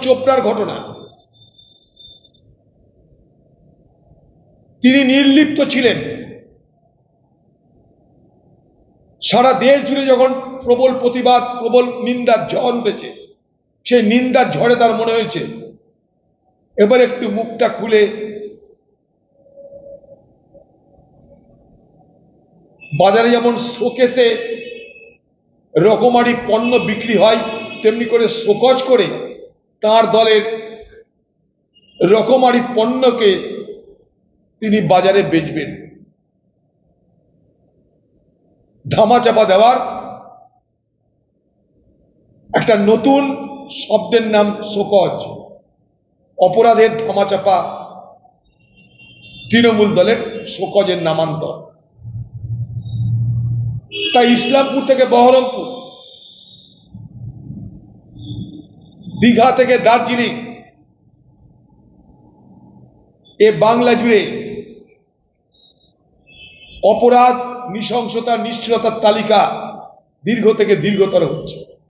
চোপড়ার ঘটনা, তিনি নির্লিপ্ত ছিলেন। সারা দেশ জুড়ে যখন প্রবল প্রতিবাদ, প্রবল নিন্দার ঝড় উঠেছে, সেই নিন্দার ঝড়ে তার মনে হয়েছে এবার একটু মুখটা খুলে বাজারে যেমন শোকেসে রকমারি পণ্য বিক্রি হয়, তেমনি করে শোকজ করে তার দলের রকমারি পণ্যকে তিনি বাজারে বেচবেন। ধামাচাপা দেওয়ার একটা নতুন শব্দের নাম শোকজ। অপরাধের ধামাচাপা তৃণমূল দলের শোকজের নামান্তর। তাই ইসলামপুর থেকে বহরমপুর, দীঘা থেকে দার্জিলিং, এ বাংলা জুড়ে অপরাধ, নৃশংসতা, নিষ্ঠুরতার তালিকা দীর্ঘ থেকে দীর্ঘতর হচ্ছে।